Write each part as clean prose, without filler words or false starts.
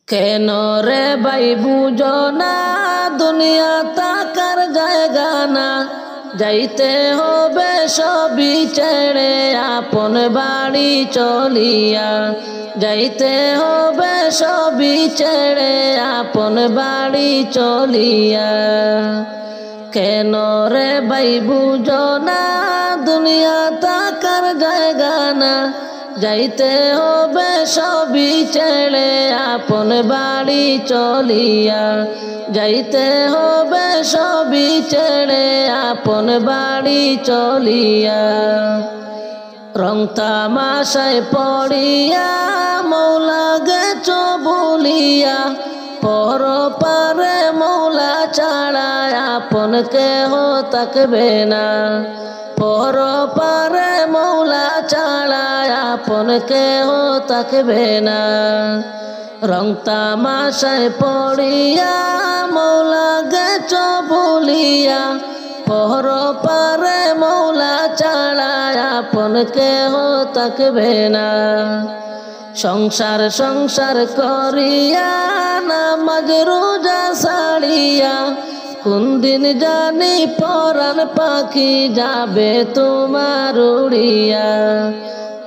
কেন রে ভাই বুঝো না দুনিয়া তাকার জায়গা না, যাইতে হবে সবই ছেড়ে আপন বাড়ি চলিয়া, যাইতে হবে সবই ছেড়ে আপন বাড়ি চলিয়া। কেন রে ভাই বুঝো না দুনিয়া তাকার জায়গা না, যাইতে হবে সবই ছেড়ে আপন বাড়ি চলিয়া, যাইতে হবে সবই ছেড়ে আপন বাড়ি চলিয়া। রং তামাশায় পড়িয়া মৌলা গেছ বলিয়া, পর পারে মৌলা ছাড়া আপন কেহ থাকবে না, পর পারে মৌলা ছাড়া আপন কেহ থাকবে না। রং তামাশায় পড়িয়া মৌলা গেছ বলিয়া, পর পারে মৌলা ছাড়া আপন কেহ থাকবে না। সংসার সংসার করিয়া নামাজ রোজা ছাড়িয়া, কোন দিন জানি পরাণ পাখি যাবে তোমার উড়িয়া,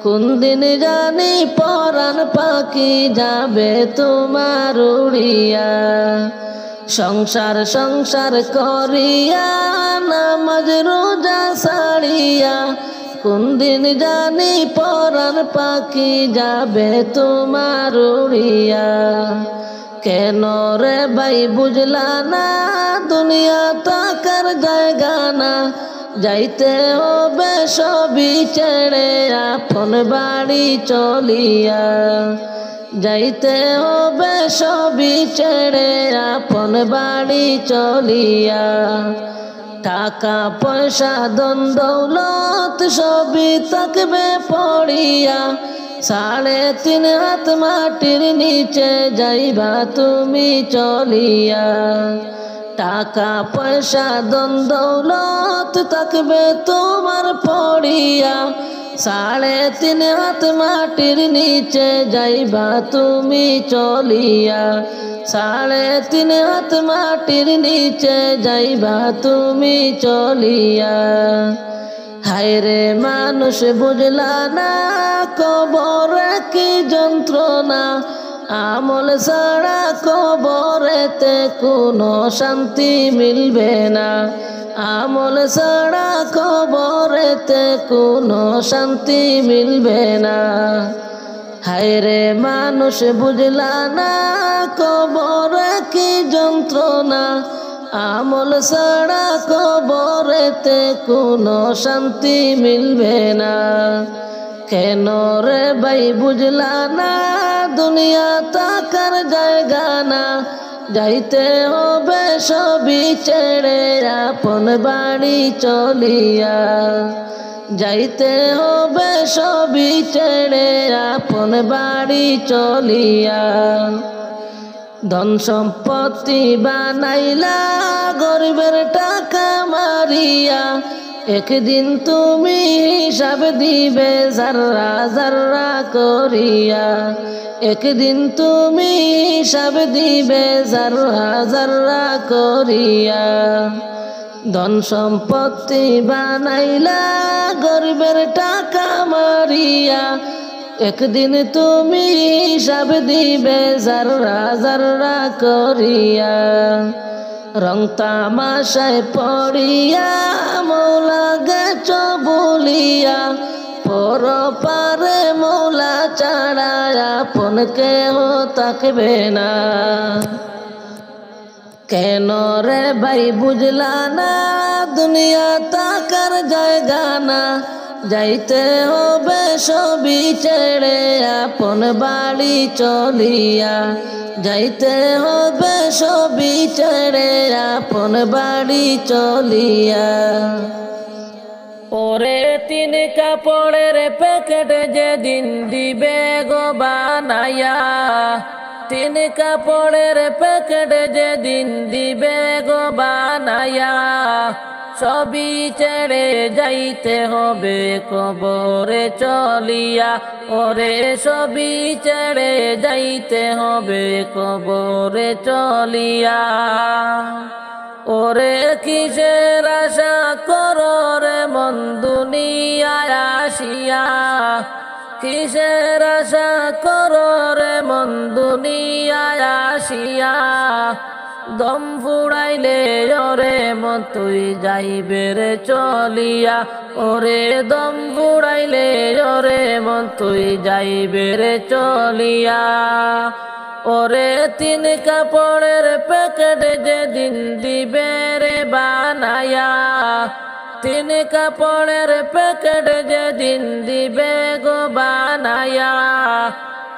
কোন দিন জানি পরাণ পাখি যাবে তোমার উড়িয়া। সংসার সংসার করিয়া নামাজ রোজা ছাড়িয়া, কোন দিন জানি পরাণ পাখি যাবে তোমার উড়িয়া। কেন রে ভাই বুঝলা না দুনিয়া তাকার জায়গা না, যাইতে হবে সবই ছেড়ে আপন বাড়ি চলিয়া, যাইতে হবে সবই ছেড়ে আপন বাড়ি চলিয়া। টাকা পয়সা ধন দৌলত সবই থাকবে পড়িয়া, 3.5 হাত মাটির নিচে যাইবা তুমি চলিয়া। টাকা পয়সা ধন দৌলত থাকবে তোমার পড়িয়া, 3.5 হাত মাটির নিচে যাইবা তুমি চলিয়া, 3.5 হাত মাটির নিচে যাইবা তুমি চলিয়া। হায়রে মানুষ বুঝলা না কবরে কি যন্ত্রণা, আমল ছাড়া কবরেতে কোনো শান্তি মিলবে না, আমল ছাড়া কবরেতে কোনো শান্তি মিলবে না। হায়রে মানুষ বুঝলা না কবরে কি যন্ত্রণা, আমল ছাড়া কবরেতে কোনো শান্তি মিলবে না। কেন রে ভাই বুঝলা না দুনিয়া তাকার জায়গা না, যাইতে হবে সবই ছেড়ে আপন বাড়ি চলিয়া, যাইতে হবে সবই ছেড়ে আপন বাড়ি চলিয়া। ধন সম্পত্তি বানাইলা গরিবের টাকা মারিয়া, একদিন তুমি হিসাব দিবে জাররা জাররা করিয়া, একদিন তুমি হিসাব দিবে জাররা জাররা করিয়া। ধন সম্পত্তি বানাইলা গরিবের টাকা মারিয়া, একদিন তুমি হিসাব দিবে জাররা জাররা করিয়া। রং তামাশায় পড়িয়া মৌলা গেছ বলিয়া, পর পারে মৌলা ছাড়া আপন কেহ থাকবে না। কেন রে ভাই বুঝলা না দুনিয়া তাকার জায়গা না, যাইতে হবে সবই ছেড়ে আপন বাড়ি চলিয়া, যাইতে হবে সবই ছেড়ে আপন বাড়ি চলিয়া। ওরে 3 কাপড়ের প্যাকেট যেদিন দিবে গো বানাইয়া, 3 কাপড়ের প্যাকেট যেদিন দিবে গো বানাইয়া, সবই ছেড়ে যাইতে হবে কবরে চলিয়া, ওরে সবই ছেড়ে যাইতে হবে কবরে চলিয়া। ওরে কিসের আশা করো রে মন দুনিয়ায় আসিয়া, কিসের আশা করো রে মন দুনিয়ায় আসিয়া। দম ফুড়াইলে ওরে মন তুই যাইবে রে চলিয়া, ওরে দম ফুড়াইলে ওরে মন তুই যাইবে রে চলিয়া। ওরে তিন কাপড়ের প্যাকেট যেদিন দিবে রে বানায়া, তিন কাপড়ের প্যাকেট যেদিন দিবে গো বানায়া।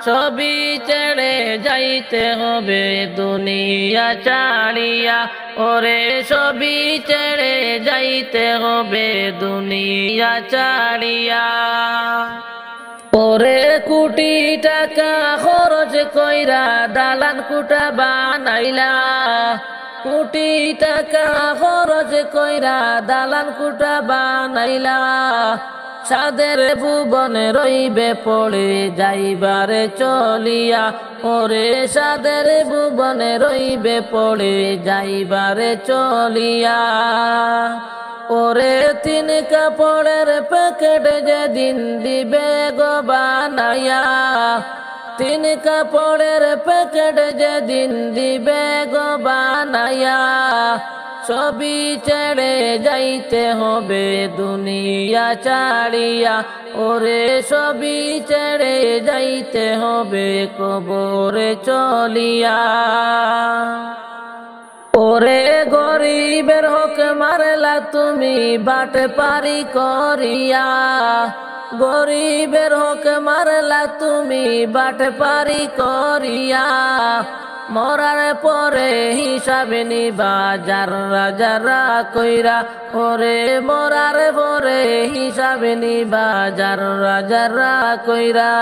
সবই ছেড়ে যাইতে হবে দুনিয়া ছাড়িয়া, ওরে সবই ছেড়ে যাইতে হবে দুনিয়া ছাড়িয়া। ওরে কোটি টাকা খরচ কইরা দালান কুটা বানাইলা, কোটি টাকা খরচ কইরা দালান কুটা বানাইলা। সাদের ভুবনে রইবে পড়ে যাইবারে চলিয়া, ওরে সাদের ভুবনে রইবে পড়ে যাইবারে চলিয়া। ওরে তিন কাপড়ের প্যাকেট যেদিন দিবে গো বানায়া, তিন কাপড়ের প্যাকেট যেদিন দিবে গো বানায়া। সবই ছেড়ে যাইতে হবে দুনিয়া ছাড়িয়া, ওরে সবই ছেড়ে যাইতে হবে কবরে চলিয়া। ওরে গরিবের হক মারলা তুমি বাট পারি করিয়া, গরিবের হক মারলা তুমি বাট পারি করিয়া। মরার পরে হিসাব নিবা যারা যারা কইরা, ওরে মরার পরে হিসাব নিবা যারা যারা কইরা।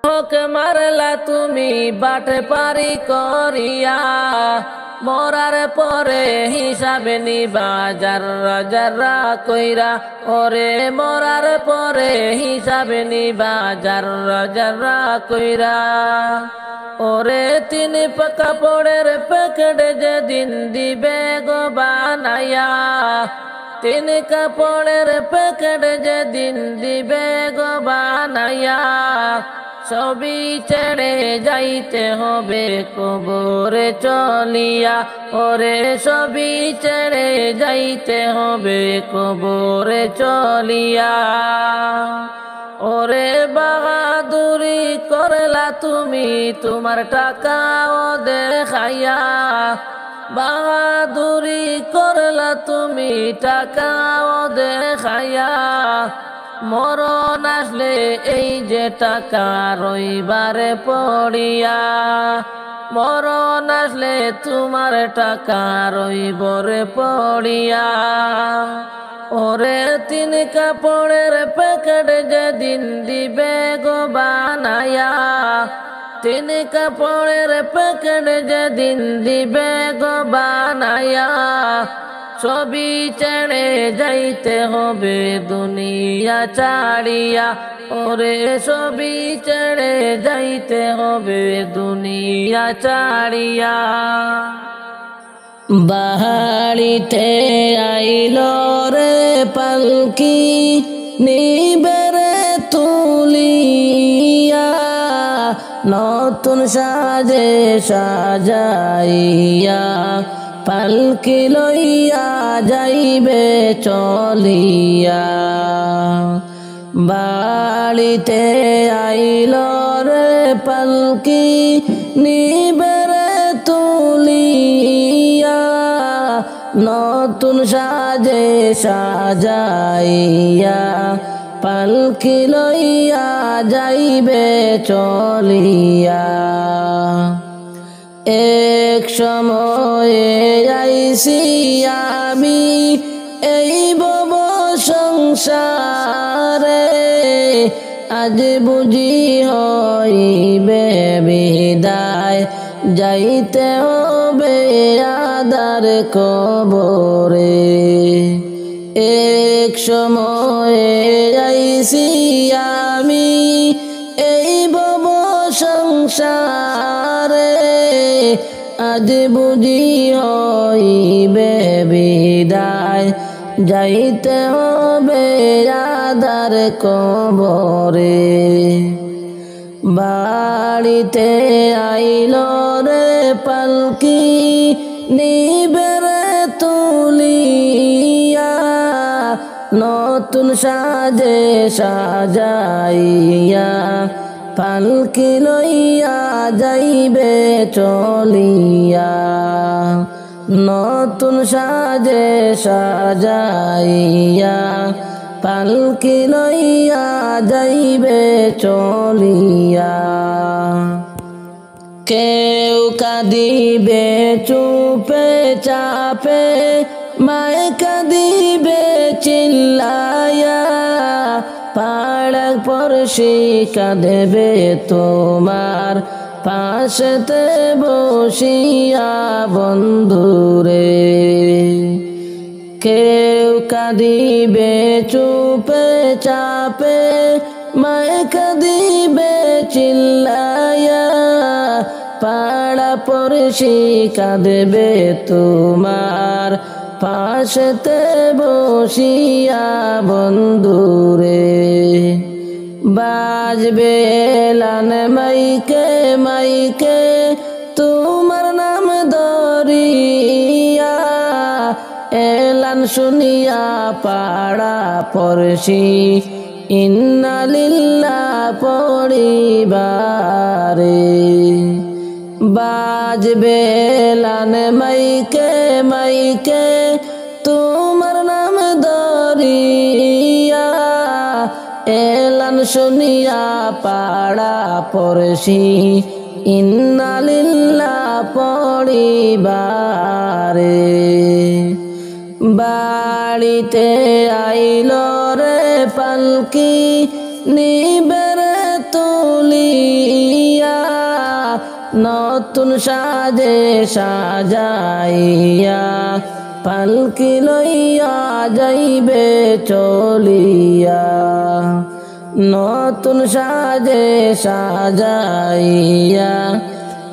হক মারলা তুমি বাট পারি করিয়া, মরার পরে হিসাব নিবা যারা যারা কইরা, ওরে মরার পরে হিসাব নিবা যারা যারা কইরা। ওরে তিন কাপড়ের প্যাকেট যেদিন দিবে গো বানায়া, তিন কাপড়ের প্যাকেট যেদিন দিবে গো বানায়া। সবই ছেড়ে যাইতে হবে কবরে চলিয়া, ওরে সবই ছেড়ে যাইতে হবে কবরে চলিয়া। ওরে বাহাদুরি করলা তুমি তোমার টাকাও দেখাইয়া, বাহাদুরি করলা তুমি টাকাও দেখাইয়া। মরণ আসলে এই যে টাকা রইবারে পড়িয়া, মরণ আসলে তোমার টাকা রইবরে পড়িয়া। ওরে তিন কাপড়ের প্যাকেট যেদিন দিবে গো বানায়া, তিন কাপড়ের প্যাকেট যেদিন দিবে গো বানায়া। সবই ছেড়ে যাইতে হবে দুনিয়া ছাড়িয়া, ওরে সবই ছেড়ে যাইতে হবে দুনিয়া ছাড়িয়া। বাহাড়িতে আইল রে পালকি নিবেরে তুলিয়া, নতুন সাজে সাজাইয়া পালকি লইয়া যাইবে চলিয়া। বাড়িতে আইল রে পালকি নিবেরে তুলিয়া, নতুন সাজে সাজাইয়া পালকি লইয়া যাইবে চলিয়া। এক সময়ে আইছি আমি এই ভব সংসারে, আজ বুঝি হইবে বিদায় যাইতে হবে দার কবরে এক সময়ে আইছি আমি এই ভব সংসারে আজ বুঝি হইবে বিদায় যাইতে হবে আদার কবরে বাড়িতে আইল রে পালকি নিবেরে তুলিয়া নতুন সাজে সাজাইয়া পালকি লইয়া যাইবে চলিয়া নতুন সাজে সাজাইয়া পালকি লইয়া যাইবে চলিয়া কেউ কাঁদিবে চুপে চাপে মায়ে কাঁদিবে চিল্লায়া পাড়া পড়শি কাঁদবে তোমার পাশেতে বসিয়া বন্ধুরে কেউ কাঁদিবে চুপে চাপে মায়ে কাঁদিবে চিল্লায়া পাড়া পড়শি কাঁদবে তোমার পাশেতে বসিয়া বন্ধুরে বাজবে এলান মাইকে মাইকে তোমার নাম ধরিয়া এলান শুনিয়া পাড়া পড়শি ইন্না লিল্লাহ পড়িবারে বাজবে এলান মাইকে মাইকে তোমার নাম ধরিয়া এলান শুনিয়া পাড়া পড়শি ইন্না লিল্লাহ পড়িবারে বাড়িতে আইল রে পালকি নিবেরে তুলিয়া নতুন সাজে সাজাইয়া পালকি লইয়া যাইবে চলিয়া নতুন সাজে সাজাইয়া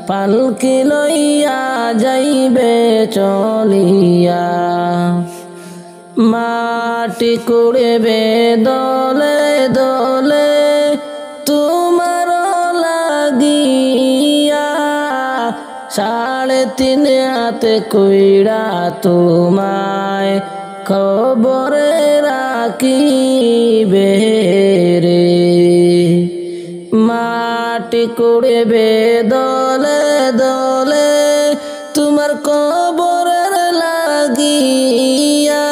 পালকি লইয়া যাইবে চলিয়া মাটি কুড়বে দলে দলে তোমার লাগিয়া 3.5 হাতে কইরা তোমায় খবরে রাখিবে রে মাটি কুড়বে দলে দলে তোমার কবরের লাগিয়া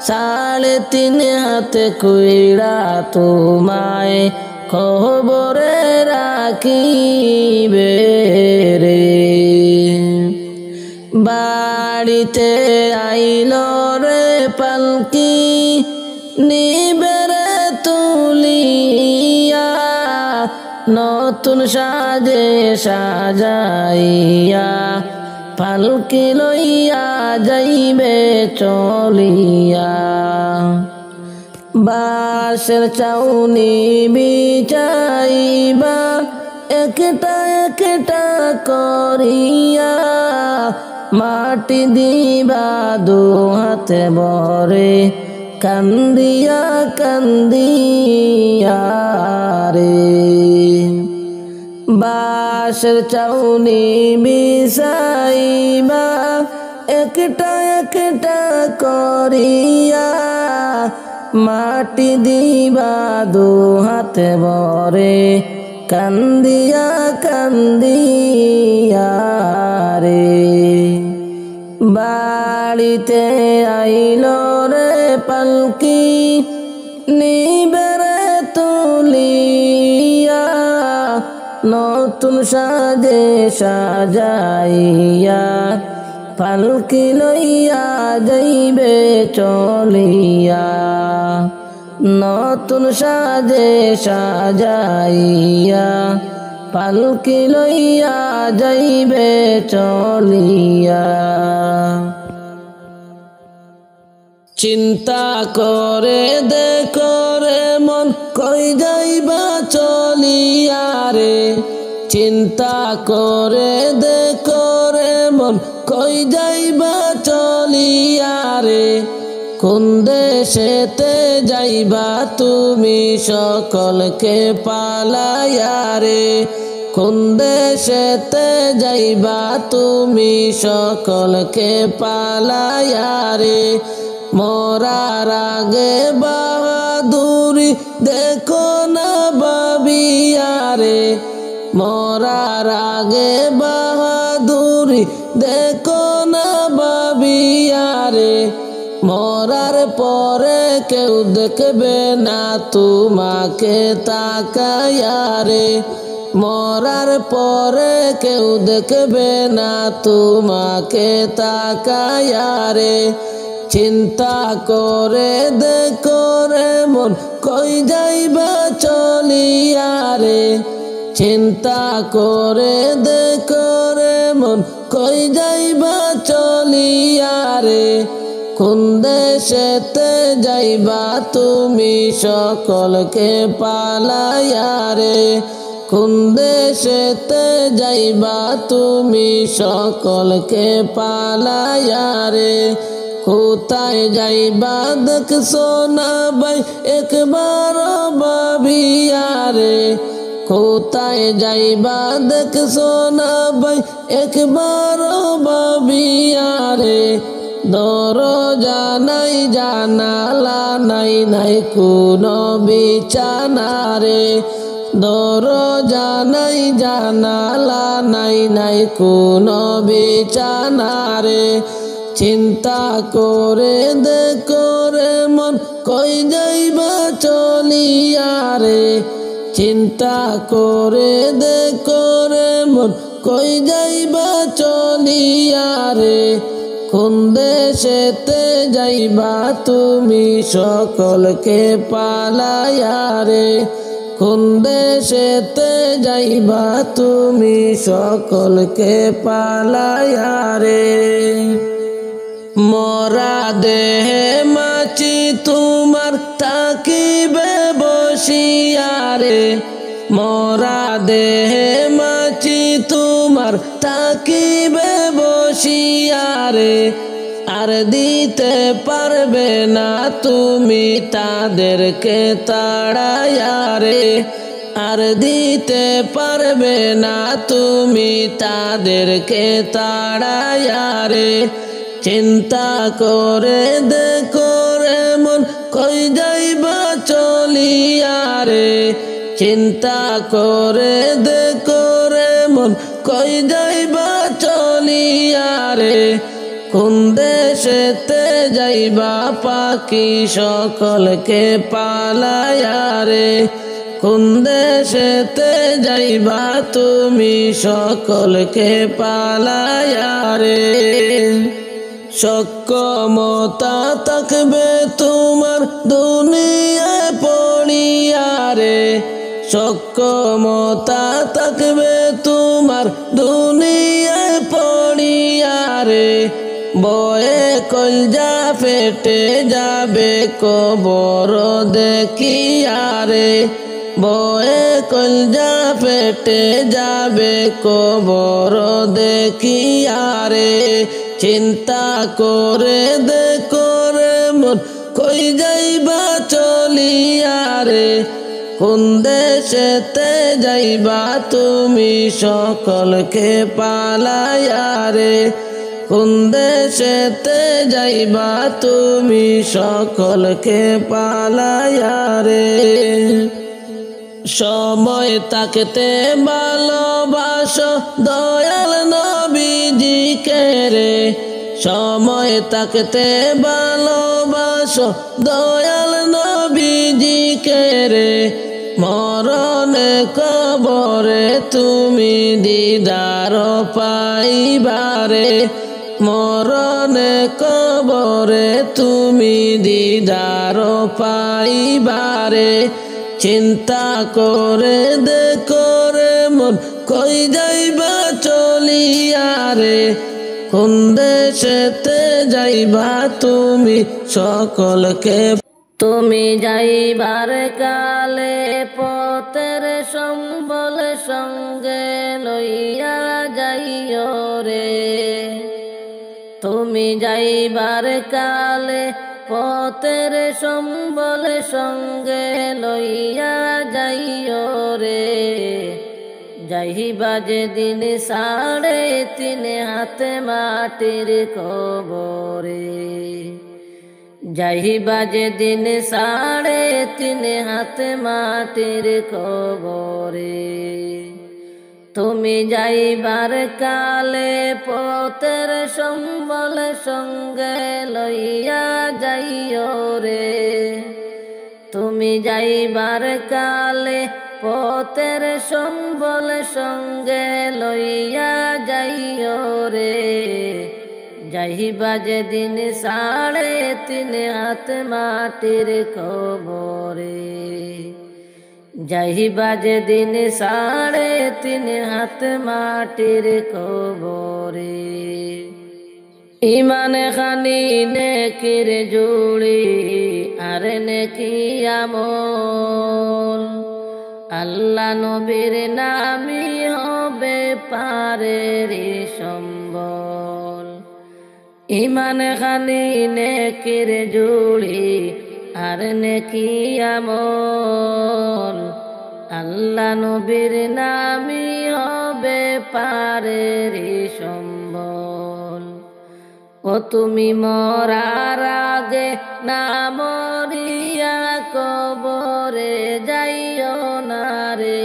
3.5 হাতে কইরা তোমায় খবরে রাখিবে রে বাড়িতে আইল রে পালকি নিবেরে তুলিয়া নতুন সাজে সাজাইয়া পালকি লইয়া যাইবে চলিয়া বাঁশের চাউনি বিছাইবা একটা একটা করিয়া মাটি দিবা 2 হাতে ভরে কান্দিয়া কান্দিয়া রে বাঁশের চাউনি বিছাইবা একটা একটা করিয়া মাটি দিবা 2 হাতে ভরে কান্দিয়া কান্দিয়া রে বাড়িতে আইল রে পালকি নিবেরে তুলিয়া নতুন সাজে সাজাইয়া পালকি লইয়া যাইবে চলিয়া নতুন সাজে সাজাইয়া পালকি লইয়া যাইবে চলিয়া। চিন্তা করে দেখো রে মন কই যাইবা চলিয়া রে, চিন্তা করে দেখো রে মন কই যাইবা চলিয়া রে। কোন দেশেতে যাইবা তুমি সকলকে পালাইয়া রে, কোন দেশেতে যাইবা তুমি সকলকে পালাইয়া রে। মরার আগে বাহাদুরি দেখো না ভাবিয়া রে, মরার আগে বাহাদুরি দেখো না ভাবিয়া রে। মরার পরে কেউ দেখবে না তোমাকে তাকায়া রে, মরার পরে কেউ দেখবে না তোমাকে তাকায়া রে। চিন্তা করে দেখো রে মন কই যাইবা চলিয়া রে, চিন্তা করে দেখো রে মন কই যাইবা চলিয়া রে। কোন দেশেতে যাইবা তুমি সকলকে পালাইয়া রে, কোন দেশেতে যাইবা তুমি সকলকে পালাইয়া রে। কোথায় যাইবা দেখছো না ভাই একবার ভাবিয়া রে, কোথায় যাইবা দেখছো না ভাই একবার ভাবিয়া রে। দরজা নাই জানালা নাই, নাই কোনো বিছানা রে, দরজা নাই জানালা নাই, নাই কোনো বিছানা রে। চিন্তা করে দেখো রে মন কই যাইবা চলিয়া রে, চিন্তা করে দেখো রে মন কই যাইবা চলিয়া রে। কোন দেশেতে যাইবা তুমি সকলকে পালাইয়া রে, কোন দেশেতে যাইবা তুমি সকলকে পালাইয়া রে। মরা দেহে মাছি তোমার থাকিবে বসিয়া রে, মরা দেহে মাছি তোমার থাকিবে বসিয়া রে। আর দিতে পারবে না তুমি তাদেরকে তাড়াইয়া রে, আর দিতে পারবে না তুমি তাদেরকে তাড়াইয়া রে। চিন্তা করে দেখো রে মন কই যাইবা চলিয়া রে, চিন্তা করে দেখো রে মন কই যাইবা চলিয়া রে। কোন দেশেতে যাইবা পাখি সকলকে পালাইয়া রে, কোন দেশেতে যাইবা তুমি সকলকে পালাইয়া রে। সক্ষমতা থাকবে তোমার দুনিয়ায় পড়িয়া রে, সক্ষমতা থাকবে তোমার দুনিয়ায় পড়িয়া রে। বয়ে কলজা ফেটে যাবে কবর দেখিয়া রে, বয়ে কলজা ফেটে যাবে কবর দেখিয়া রে। চিন্তা করে দেখো রে মন কই যাইবা চলিয়া রে, কোন দেশেতে যাইবা তুমি সকলকে পালাইয়া রে, কোন দেশেতে যাইবা তুমি সকলকে পালাইয়া রে। সময় থাকতে ভালোবাসো দয়াল নবীজিকে রে, সময় থাকতে ভালোবাসো দয়াল নবীজিকে রে। মরণে কবরে তুমি দিদার পাইবারে, মরণে কবরে তুমি দিদার পাইবারে। চিন্তা করে দেখো রে মন কই যাইবা চলিয়া রে কোন দেশেতে যাইবা তুমি সকলকে তুমি যাইবার কালে পথের সম্বল সঙ্গে লইয়া যাইও রে তুমি যাইবার কালে পথের সম্বল সঙ্গে লইয়া যাইও রে যাইবা যেদিন 3.5 হাত মাটির কবরে যাইবা যেদিন 3.5 হাত মাটির কবরে তুমি যাইবার কালে পথের সম্বল সঙ্গে লইয়া যাইও রে তুমি যাইবার কালে পথের সম্বল সঙ্গে লইয়া যাইও রে যাইবা যেদিন 3.5 হাত মাটির কবরে যাইবা যেদিন 3.5 হাত মাটির কবরে ইমান খানি নেকির জুড়ি আর নেকি আমল আল্লাহ নবীর নামই হবে পারের সম্বল ইমান খানি নেকির জুড়ি আর নেকি আমল আল্লাহ নবীর নামই হবে পারের সম্বল ও তুমি মরার আগে না মরিয়া কবরে যাইও না রে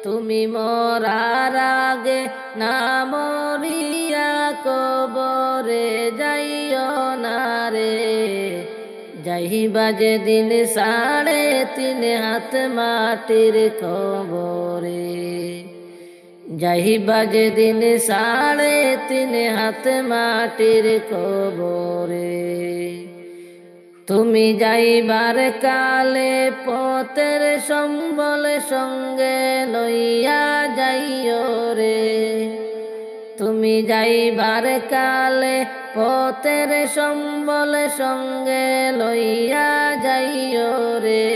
তুমি মরার আগে না মরিয়া কবরে যাইও না রে যাইবা যেদিন 3.5 হাত মাটির কবরে যাইবা যেদিন 3.5 হাত মাটির কবরে তুমি যাইবার কালে পথের সম্বল সঙ্গে লইয়া যাইও রে তুমি যাইবার কালে পথের সম্বল সঙ্গে লইয়া যাইও রে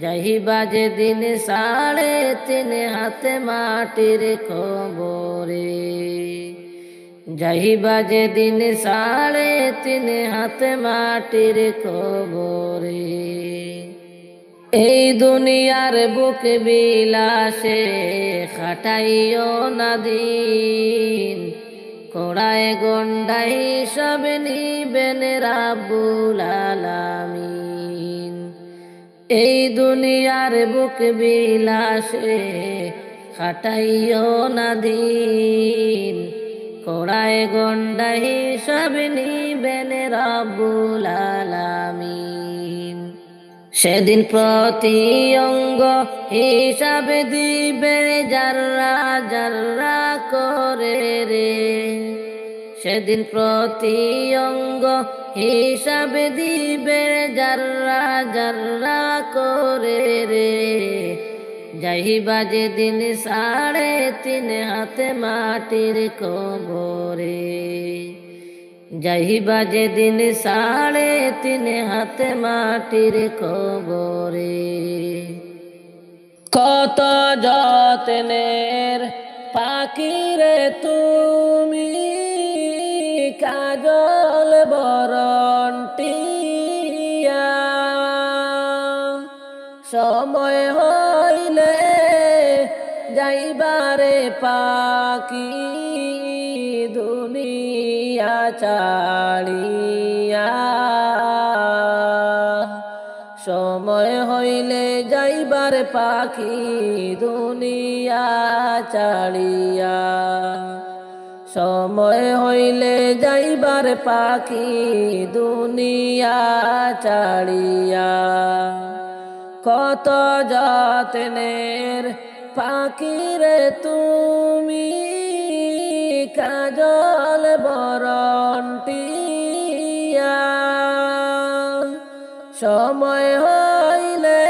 যাইবা যেদিন 3.5 হাত মাটির কবরে যাইবা যেদিন 3.5 হাত মাটির কবরে এই দুনিয়ার বুক বিলাসে খাটাইও না দিন কোড়ায় গন্ডাই সব নিবেন রাব্বুল আলামিন এই দুনিয়ার বুক বিলাসে খাটাইও না দিন কোড়ায় গন্ডাই সব নিবেন রাব্বুল আলামিন সেদিন প্রতি অঙ্গ হিসাব দিবে যারা যারা করে রে সেদিন প্রতি অঙ্গ হিসাব দিবে যারা যারা করে রে যাইবা যেদিন 3.5 হাত মাটির কবরে যাইবা যেদিন 3.5 হাত মাটির কবরে কত যত্নের পাখিরে তুমি কাজল বরন্টিয়া সময় হইলে যাইবারে পাখি দুনিয়া ছাড়িয়া সময় হইলে যাইবার পাখি দুনিয়া ছাড়িয়া সময় হইলে যাইবার পাখি দুনিয়া ছাড়িয়া কত যত্নের পাখিরে তুমি কাজল বরন্টিয়া সময় হইলে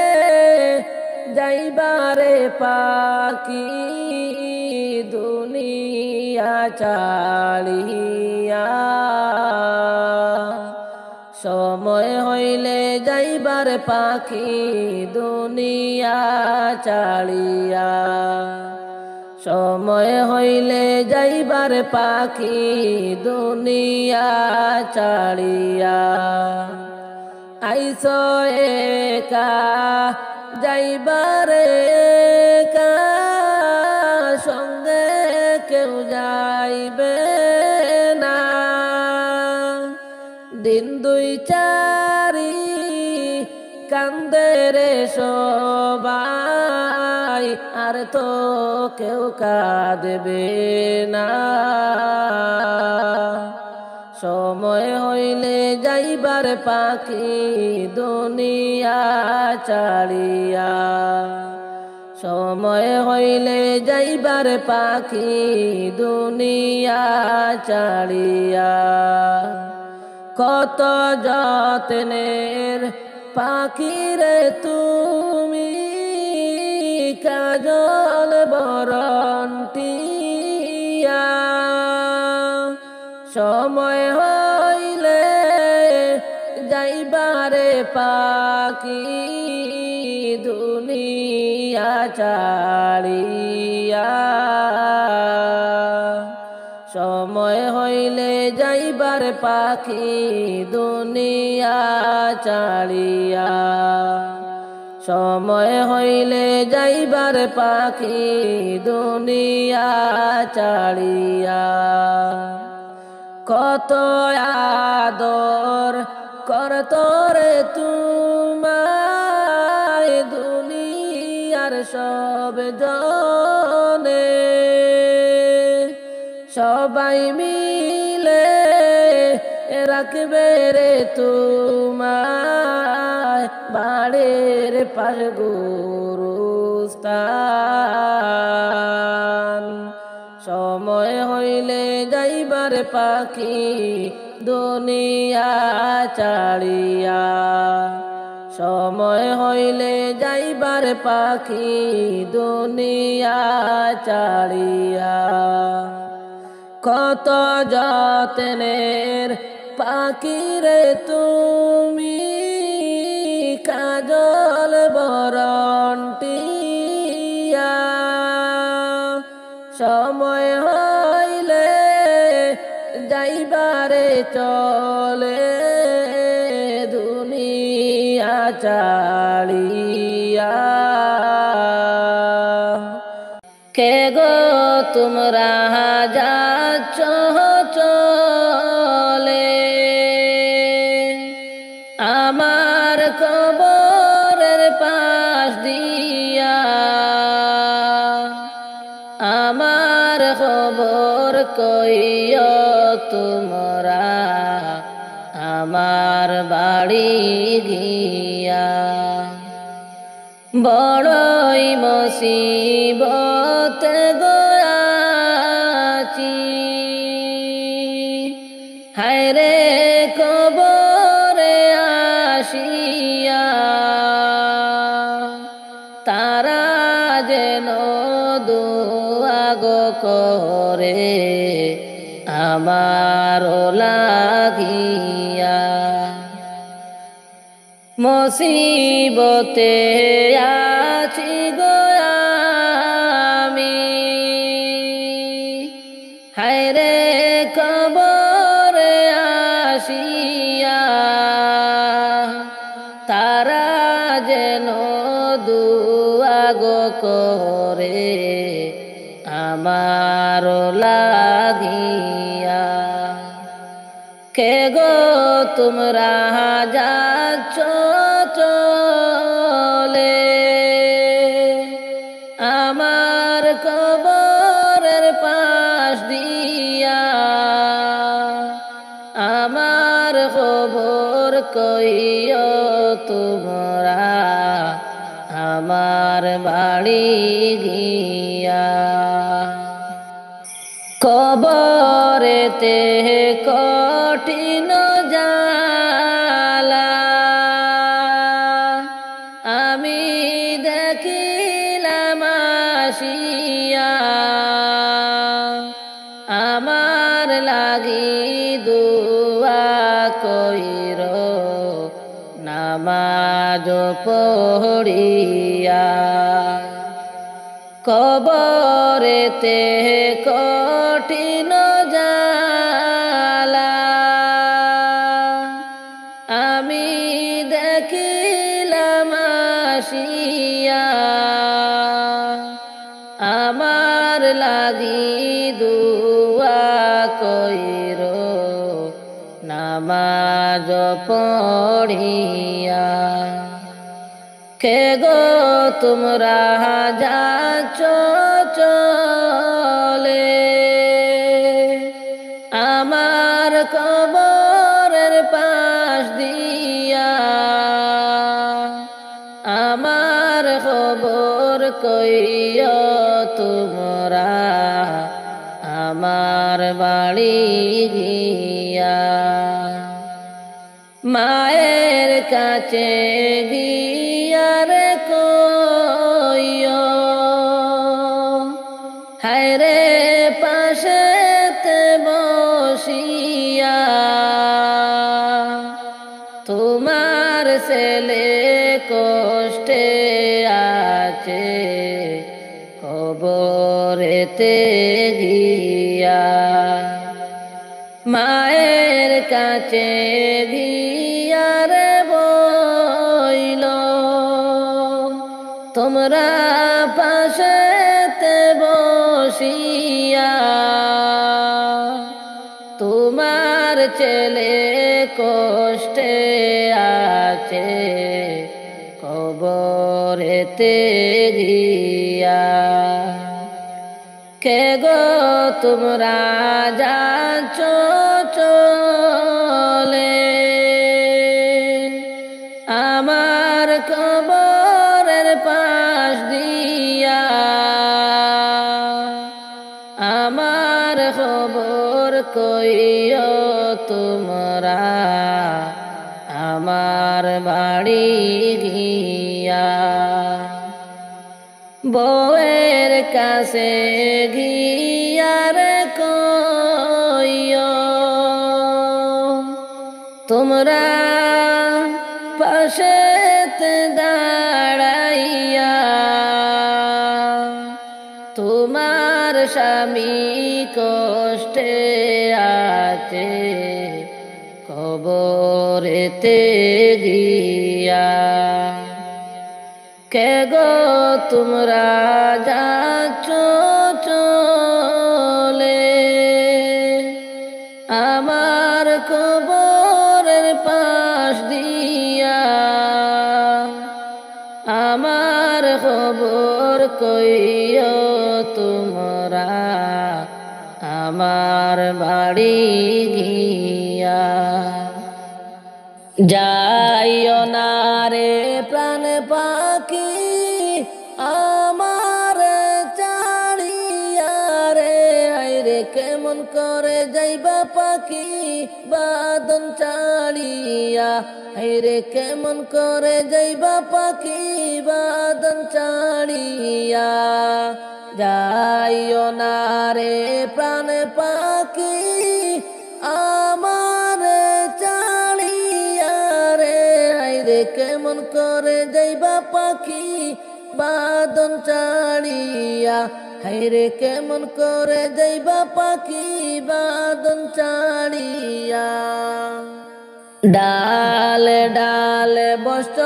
যাইবারে পাখি পাখি দুনিয়া ছাড়িয়া সময় হইলে যাইবার পাখি দুনিয়া ছাড়িয়া সময় হইলে যাইবার পাখি দুনিয়া ছাড়িয়া আইসো একা যাইবার একা সঙ্গে কেউ যাইবে না দিন দুই চারি কান্দে রে সবাই আর তো কেউ কাঁদবে না সময় হইলে যাইবার পাখি দুনিয়া ছাড়িয়া সময় হইলে যাইবার পাখি দুনিয়া ছাড়িয়া কত যত্নের পাখি রে তুমি কাজল বরন্টিয়া সময় হইলে যাইবারে পাখি দুনিয়া ছাড়িয়া সময় হইলে যাইবার পাখি দুনিয়া ছাড়িয়া সময় হইলে যাইবার পাখি দুনিয়া ছাড়িয়া কত আদর করত রে তোমায় দুনিয়ার সব জনে সবাই মিলে রাখবে রে তোমায় বাড়ির পাশ গুরুস্থান সময় হইলে যাইবার পাখি দুনিয়া ছাড়িয়া সময় হইলে যাইবার পাখি দুনিয়া ছাড়িয়া কত যত্নের পাখি রে তুমি কাজল বরন্টিয়া সময় হইলে যাইবারে চলে দুনিয়া ছাড়িয়া কে গো তোমরা যাচ্ছ চলে আমার কবরের পাশ দিয়া আমার খবর কইও তোমরা আমার বাড়ি গিয়া বড়ই মুসিবতে গয়াছি হায়রে কবরে আসিয়া তারা যেন দোয়া গো করে আমার লাগিয়া মুসিবতে আছি গো আমি হায়রে কবরে আসিয়া তারা যেন দুয়া গো করে আমার লাগিয়া কে গো তোমরা যাচ্ছ চলে আমার কবরের পাশ দিয়া আমার খবর কইও তোমরা আমার বাড়ি গিয়া কবরেতে কঠিন জালা আমি দেখিলাম আসি লাগি দুয়া কইর নামাজ পড়িয়া কবরেতে কঠিন জালা আমি দেখিলাম আসিয়া আমার লাগি দুয়া কইর নামাজ পড়িয়া কে গো তোমরা যাচ্ছ চলে আমার কবরের পাশ দিয়া আমার খবর কইও তোমরা আমার বাড়ি গিয়া মায়ের কাছে গিয়ার কইও হায়রে পাশেতে বসিয়া তোমার ছেলে কষ্টে আছে কবরেতে গিয়া মায়ের কাছে গিয়ার বইল তোমরা পাশেতে বসিয়া তোমার ছেলে কষ্টে আছে কবরেতে গিয়া কে গো তোমরা যাচ্ছ চলে আমার কবরের পাশ দিয়া আমার খবর কইও তোমরা আমার বাড়ি গিয়া বউয়ের কাছে গিয়ার কইও তোমরা পাশেতে দাঁড়াইয়া তোমার স্বামী কষ্টে আছে কবরেতে গিয়া কে গো তোমরা যাচ্ছ চলে আমার কবরের পাশ দিয়া আমার খবর কইও তোমরা আমার বাড়ি গিয়া যাইও না রে প্রাণ পাখি আমার চাড়িয়া রে আইরে কেমন করে যাইবা পাখি বাদন চাড়িয়া আইরে কেমন করে যাইবা পাখি বাদন চাড়িয়া যাইও না রে প্রাণ পাখি আমার চাড়িয়া রে আইরে কেমন করে যাইবা পাখি বাদন চাড়িয়া হাইরে কেমন করে যাইবা পাখি বাদন চাড়িয়া ডালে ডালে বসত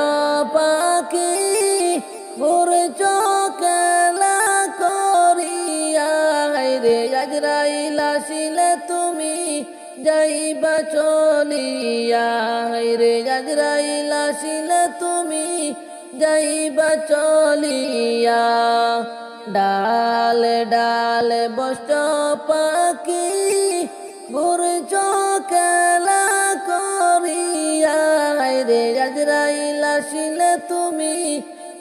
পাখি ভোর চোখেলা করিয়া হাইরে আজরাইল আসিলে তুমি যাইবা চলিয়া হাইরে আজরাইল আসিলে তুমি যাইবা চলিয়া ডালে ডালে বসত পাখি ভোর চোখেলা করিয়া হাইরে আজরাইল আসিলে তুমি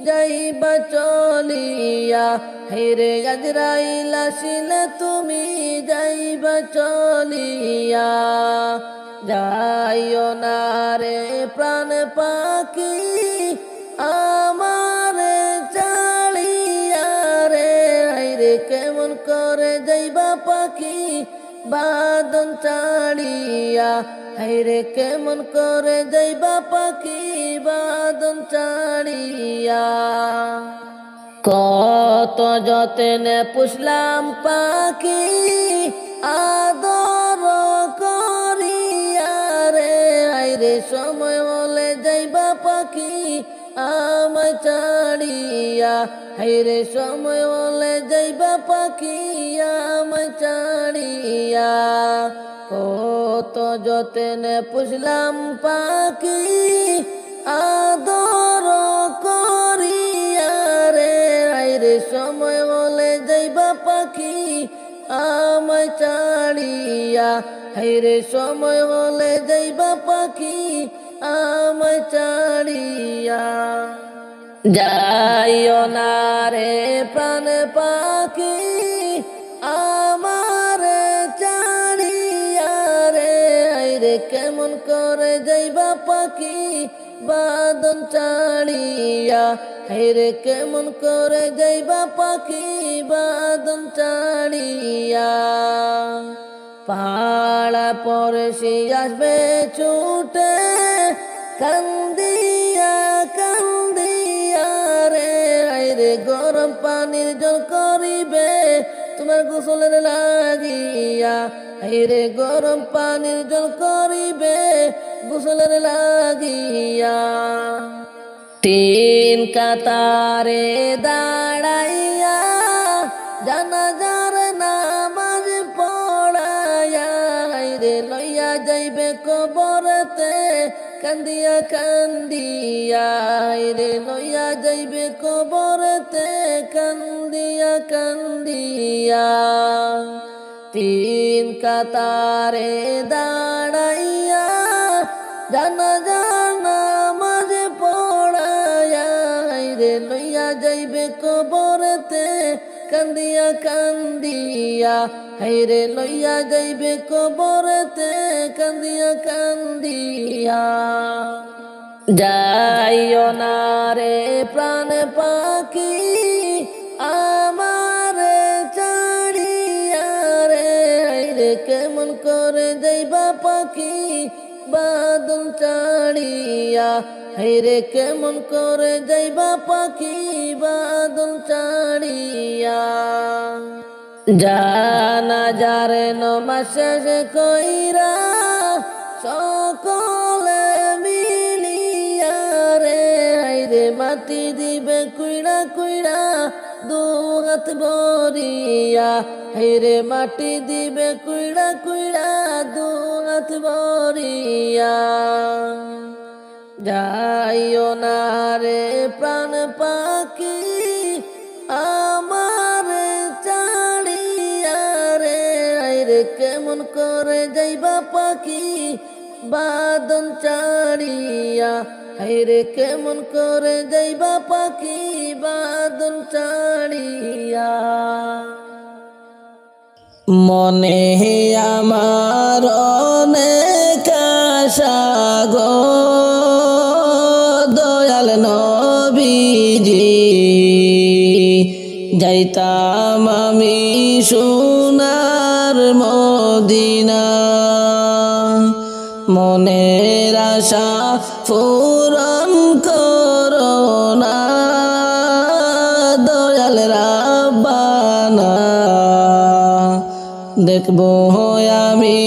যাইবা চলিয়া হাইরে আজরাইল আসিলে তুমি যাইবা চলিয়া যাইও না রে প্রাণ পাখি আমার চাড়িয়া রে হাইরে কেমন করে যাইবা পাখি বাদন ছাড়িয়া, হাইরে কেমন করে যাইবা পাখি বাদন ছাড়িয়া। কত যতনে পুষলাম পাখি আদর করিয়া রে, আইরে সময় হলে যাইবা পাখি আমায় ছাড়িয়া, হাইরে সময় হলে যাইবা পাখি আমায় ছাড়িয়া। কত যতনে পুষলাম পাখি আদর করিয়া রে, আইরে সময় হলে যাইবা পাখি আমায় ছাড়িয়া, হাইরে সময় হলে যাইবা পাখি আমায় ছাড়িয়া। যাইও না রে প্রাণ পাখি আমারে ছাড়িয়া রে, আইরে কেমন করে যাইবা পাখি বাদন ছাড়িয়া, হাইরে কেমন করে যাইবা পাখি বাদন ছাড়িয়া। পাড়া পড়শি আসবে ছুটে কান্দিয়া কান্দিয়া রে, আইরে গরম পানির জল করিবে তোমার গোসলের লাগিয়া, আইরে গরম পানির জল করিবে গোসলের লাগিয়া। তিন কাতারে দাঁড়াইয়া জানাজার নামাজ পড়াইয়া, আইরে লইয়া যাইবে কবরতে কান্দিয়া কান্দিয়া, আইরে লইয়া যাইবে কবরতে কান্দিয়া কান্দিয়া। তিন কাতারে দাঁড়াইয়া জানাজার নামাজ পড়াইয়া, আইরে লইয়া যাইবে কবরতে কান্দিয়া কান্দিয়া, হাইরে লইয়া যাইবে কবরতে কান্দিয়া কান্দিয়া। যাইও না রে প্রাণ পাখি আমারে ছাড়িয়া রে, আইরে কেমন করে যাইবা পাখি বাদন ছাড়িয়া, হাইরে কেমন করে যাইবা পাখি বাদন ছাড়িয়া। জানাজার নামাজ শেষ কইরা সকলে মিলিয়া রে, আইরে মাটি দিবে কুইড়া কুইড়া দু হাত ভরিয়া, হাইরে মাটি দিবে কুইড়া কুইড়া দু হাত ভরিয়া। যাইও না রে প্রাণ পাখি আমারে ছাড়িয়া রে, আইরে কেমন করে যাইবা পাখি বাদন ছাড়িয়া, হাইরে কেমন করে যাইবা পাখি বাদন ছাড়িয়া। মনে আমার অনেক আশা গো দয়াল নবীজি, যাইতাম আমি সোনার মদিনা, মনের আশা পূরণ করো না দয়াল রাব্বানা, দেখবো আমি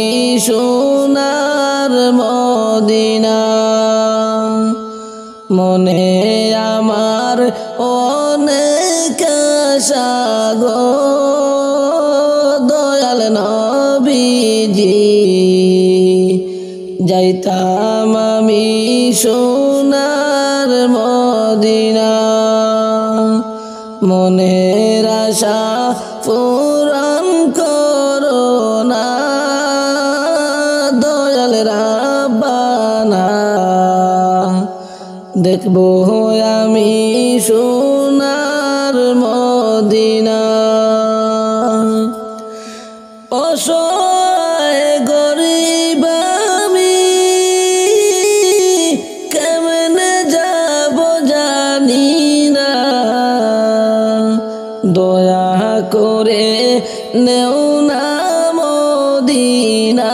সোনার মদিনা। মনে আমার অনেক আশা গো দয়াল নবীজি, যাইতাম আমি সোনার মদিনা, মনের আশা পূরণ করো না দয়াল রাব্বানা, দেখবো আমি সোনার মদিনা। অসহায় গরিব আমি কেমনে যাব জানি না, দয়া করে নেও না মদিনা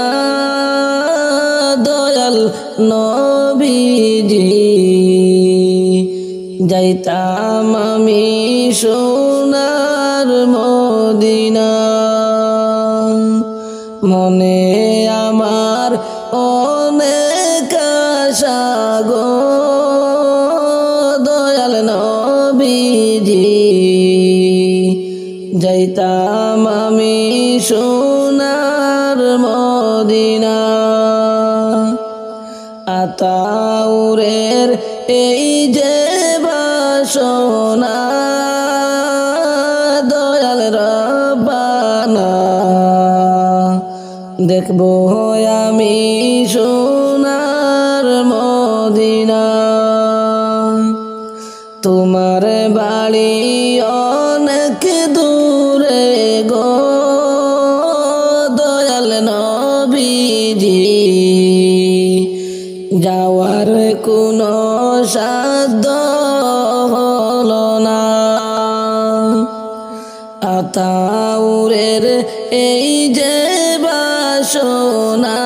দয়াল নবীজি যাইতাম আমি সোনার মদিনা মনে আমার অনেক আশা গো দয়াল নবীজি যাইতাম আমি সোনার মদিনা আতাউরের এই যে বাসনা দয়াল রব্বানা দেখবো আমি সোনার মদিনা তোমার বাড়ি অনেক দূরে গো দয়াল নবীজি যাওয়ার কোনো সাধ্য হলো না আতাউরের এই যে বাসনা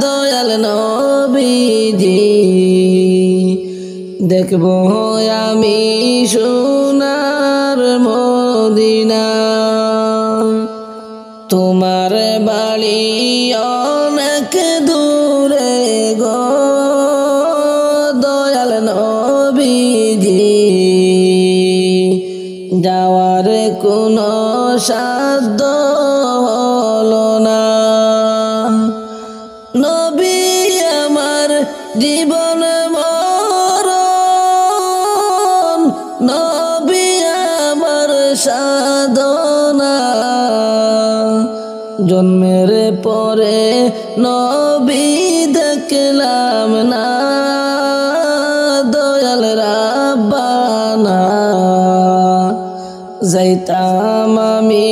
দয়াল নবীজি দেখবো আমি সোনার মদিনা তোমার বাড়ি অনেক দূরে গো দয়াল নবীজি যাওয়ার কোনো সাধ্য হলো না নবী আমার জীবন মরণ নবী আমার সাধনা জন্মের পরে নবী দেখলাম না দয়াল রাব্বানা যাইতাম আমি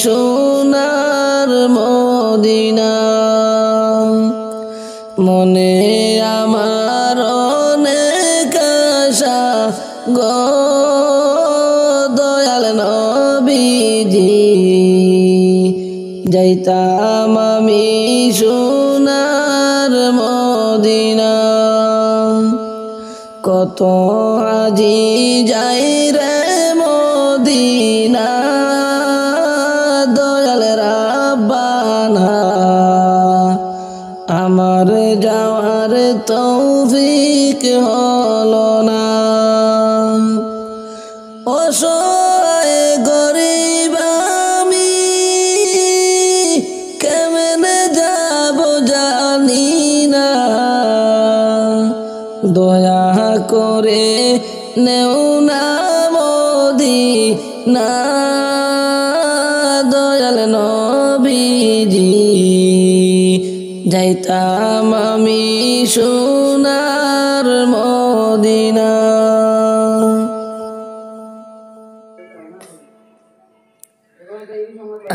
সোনার মদিনা মনে আমার অনেক আশা গো দয়াল নবীজি যাইতাম আমি সোনার মদিনা কত আজি যাই রে মদিনা দয়াল রাব্বানা আমার যাওয়ার তৌফিক হলো না অসহায় গরিব আমি কেমনে যাব জানি না দয়া করে নেও না মদিনা দয়াল নবীজি যাইতাম আমি সোনার মদিনা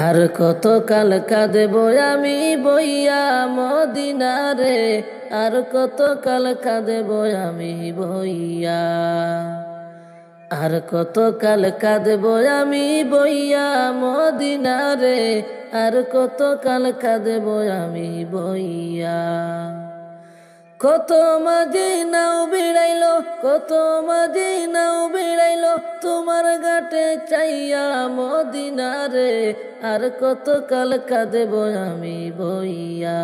আর কত কাল কাঁদব আমি বইয়া মদিনা রে আর কত কাল কাঁদব আমি বইয়া আর কত কাল কাঁদব আমি বইয়া মদিনা রে আর কত কাল কাঁদব আমি বইয়া কত মাঝি নাও বিড়াইলো কত মাঝি নাও বিড়াইলো তোমার ঘাটে চাইয়া মদিনা রে আর কত কাল কাঁদব আমি বইয়া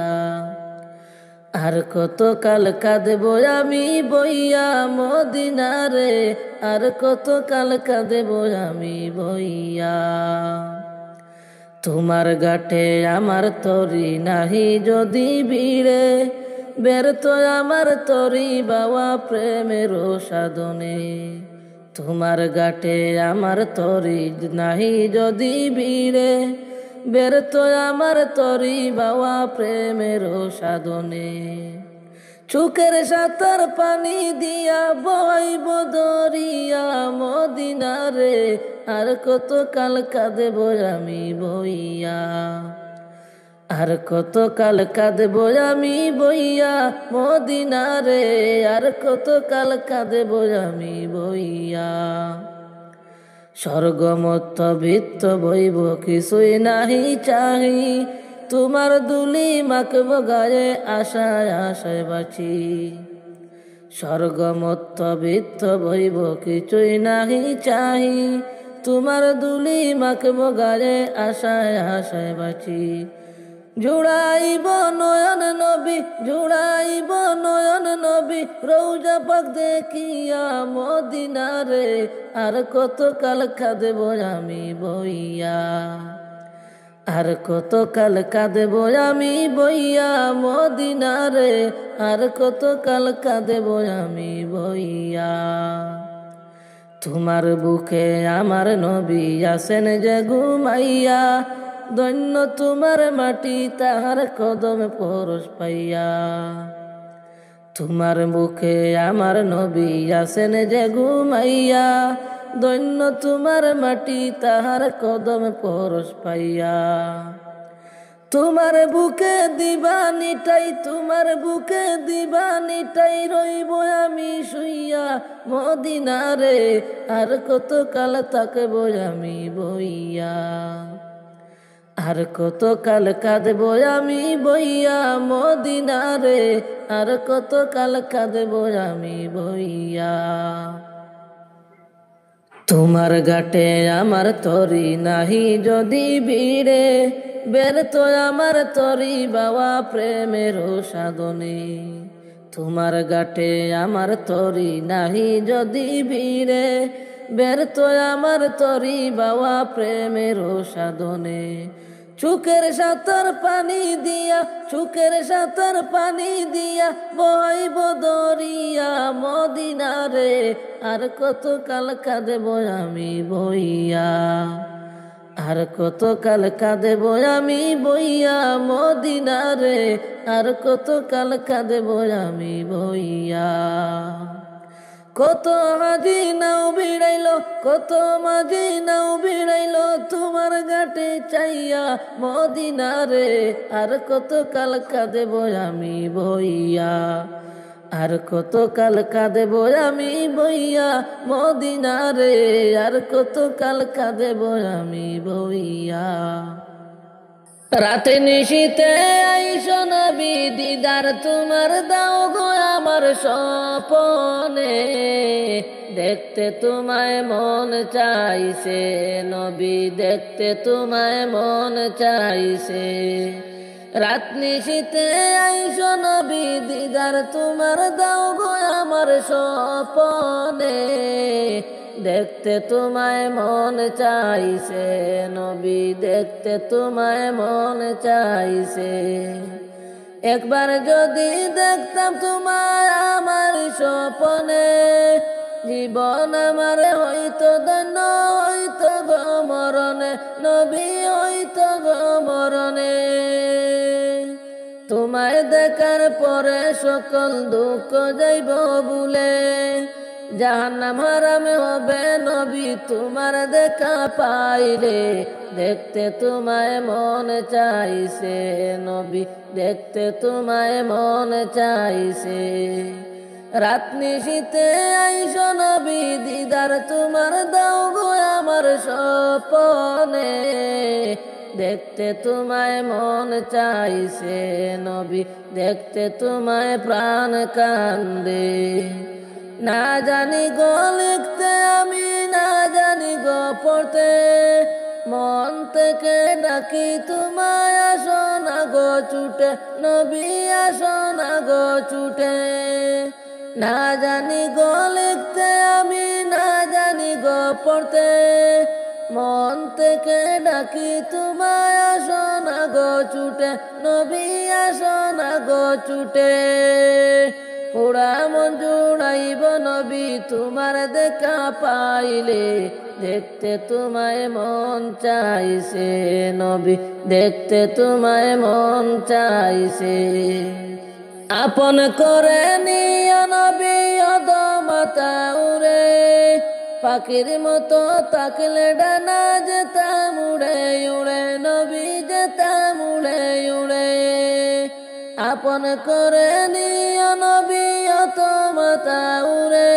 আর কত কাল কাঁদব আমি বইয়া মদিনা রে আর কত কাল কাঁদব আমি বইয়া তোমার ঘাটে আমার তরি নাহি যদি ভিড়ে ব্যর্থ আমার তরি বাবা প্রেমের সাধনে তোমার ঘাটে আমার তরি নাহি যদি ভিড়ে ব্যর্থ আমার তরি বাবা প্রেমের সাধনে চোখের সাঁতার পানি দিয়া বইব দরিয়া মদিনা রে আর কত কাল কাঁদব আমি বইয়া আর কত কাল কাঁদব আমি বইয়া মদিনা রে আর কত কাল কাঁদব আমি বইয়া স্বর্গ মত্ত বৃত্ত বৈব কিছুই নাহি চাহি, তোমার দুলি মাখব গায়ে আশায় আশায় বাঁচি। স্বর্গ মত্ত বৃত্ত বৈব কিছুই নাহি চাহি, তোমার দুলি মাখব গায়ে আশায় আশায় বাঁচি। জুড়াইব নয়ন নবী, জুড়াইব নয়ন নবী, রৌজা পাক দেখিয়া মদিনারে, আর কত কাল কাঁদব আমি বইয়া, আর কত কাল কাঁদব আমি বইয়া মদিনারে, আর কত কাল কাঁদব আমি বইয়া। তোমার বুকে আমার নবী আছেন যে ঘুমাইয়া, ধন্য তোমার মাটি তাহার কদম পরশ পাইয়া। তোমার বুকে আমার নবী আছেন যে ঘুমাইয়া, ধন্য তোমার মাটি তাহার কদম পরশ পাইয়া। তোমার বুকে দিবানিটাই, তোমার বুকে দিবানিটাই, রইব আমি শুইয়া মদিনারে, আর কত কাল থাকব আমি বইয়া, আর কত কাল কাঁদব আমি বইয়া মদিনারে, আর কত কাল কাঁদব আমি বইয়া। তোমার ঘাটে আমার তরি নাহি যদি ভিড়ে, ব্যর্থ আমার তরি বাবা প্রেমের সাধনে। তোমার ঘাটে আমার তরি নাহি যদি ভিড়ে, ব্যর্থ আমার তরি বাবা প্রেমের সাধনে। চুকের সাঁতার পানি দিয়া, চুকের সাঁতার পানি দিয়া, বহাইব দরিয়া মদিনারে, আর কত কাল কাঁদব আমি বইয়া, আর কত কাল কাঁদব আমি বইয়া মদিনারে, আর কত কাল কাঁদব আমি বইয়া। কত হাজি নাও বিড়াইল, কত মাঝি নাও বিড়াইল, তোমার ঘাটে চাইয়া মদিনারে, আর কত কাল কাঁদব আমি বইয়া, আর কত কাল কাঁদব আমি বইয়া মদিনারে, আর কত কাল কাঁদব আমি বইয়া। রাতে নিশীতে আইসো নবী দিদার তোমার দাও গো আমার স্বপনে, দেখতে তোমায় মন চাইছে নবী, দেখতে তোমায় মন চাইছে। রাত নিশীতে আইসো নবী দিদার তোমার দাও গো আমার স্বপনে, দেখতে তোমায় মন চাইছে নবী, দেখতে তোমায় মন চাইছে। একবার যদি দেখতাম তোমায় আমার স্বপনে, জীবন আমার হইতো ধন্য, হইতো গো মরণে নবী, হইতো গো মরণে। তোমায় দেখার পরে সকল দুঃখ যাইব ভুলে, জাহান্নাম হারাম হবে নবী তোমার দেখা পাইলে, দেখতে তোমায় মন চাইছে নবী, দেখতে তোমায় মন চাইছে। রাত নিশীতে আইসো নবী দিদার তোমার দাও গো আমার স্বপনে, দেখতে তোমায় মন চাইছে নবী, দেখতে তোমায় প্রাণ কান্দে। না জানি গো লিখতে আমি, না জানি গো পড়তে, মন থেকে ডাকি তোমায় আসো না গো ছুটে নবী, আসো না গো ছুটে। না জানি গো লিখতে আমি, না জানি গো পড়তে, মন থেকে ডাকি তোমায় আসো না গো ছুটে নবী, আসো না গো ছুটে। পুরা মন জুড়াইব নবী তোমার দেখা পাইলে, দেখতে তোমায় মন চাইছে নবী, দেখতে তোমায় মন চাইছে। আপন করে নিয়া নবী অধমাতা উড়ে, পাখির মতো তাকলে ডানা যেতাম উড়ে উড়ে নবী, যেতাম উড়ে উড়ে। আপন করে নিয়া নবী অধমাতা উড়ে,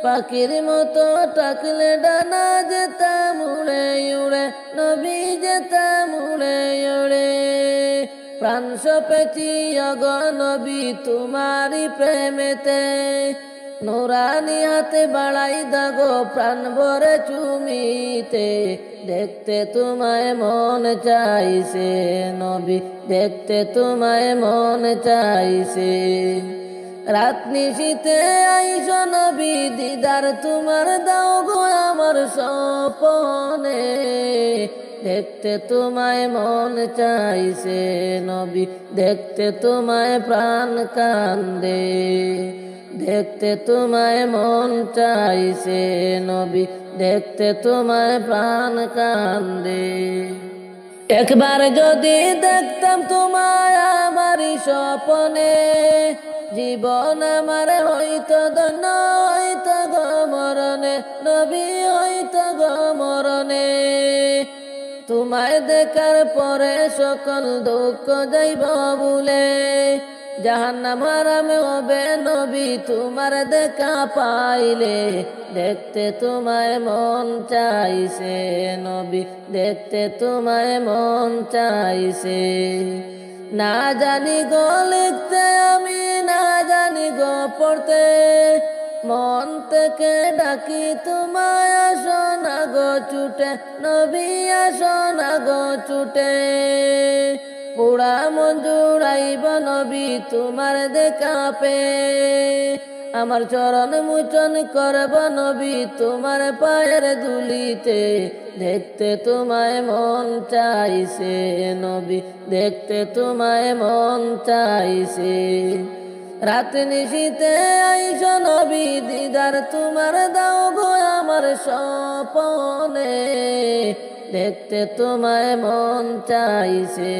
পাখির মতো টাকলে ডানা যেতাম উড়ে উড়ে, নবী যেতাম উড়ে উড়ে। প্রাণ সপেছি অগ নবী তোমারি প্রেমেতে, নুরানি হাতে বাড়াই দাগো প্রাণ ভরে চুমিতে। দেখতে তোমায় মন চাইছে নবী, দেখতে তোমায় মন চাইছে। রাত নিশীতে আইসো নবী, দিদার তোমার দাও গো আমার স্বপনে। দেখতে তোমায় মন চাইছে নবী, দেখতে তোমায় প্রাণ কান্দে। দেখতে তোমায় মন চাইছে নবী, দেখতে তোমায় প্রাণ কান্দে। একবার যদি দেখতাম তোমায় আমারই স্বপনে, জীবন আমার হইতো ধন্য হইতো গো মরণে, নবী হইতো গো মরণে। তোমায় দেখার পরে সকল দুঃখ যাইব ভুলে, জাহান্নাম হারাম হবে নবী তোমার দেখা পাইলে। দেখতে তোমায় মন চাইছে নবী, দেখতে তোমায় মন চাইছে। না জানি গো লিখতে আমি, না জানি গো পড়তে, মন থেকে ডাকি তোমায় আসো না গো ছুটে, নবী আসো না গো ছুটে। পুরা মন জুড়াইব নবী তোমার দেখা পে, আমার চরণ মুচন করব নবী তোমার পায়ের ধুলিতে। দেখতে তোমায় মন চাইছে নবী, দেখতে তোমায় মন চাইছে। রাত নিশীতে আইসো নবী, দিদার তোমার দাও গো আমার স্বপনে। দেখতে তোমায় মন চাইছে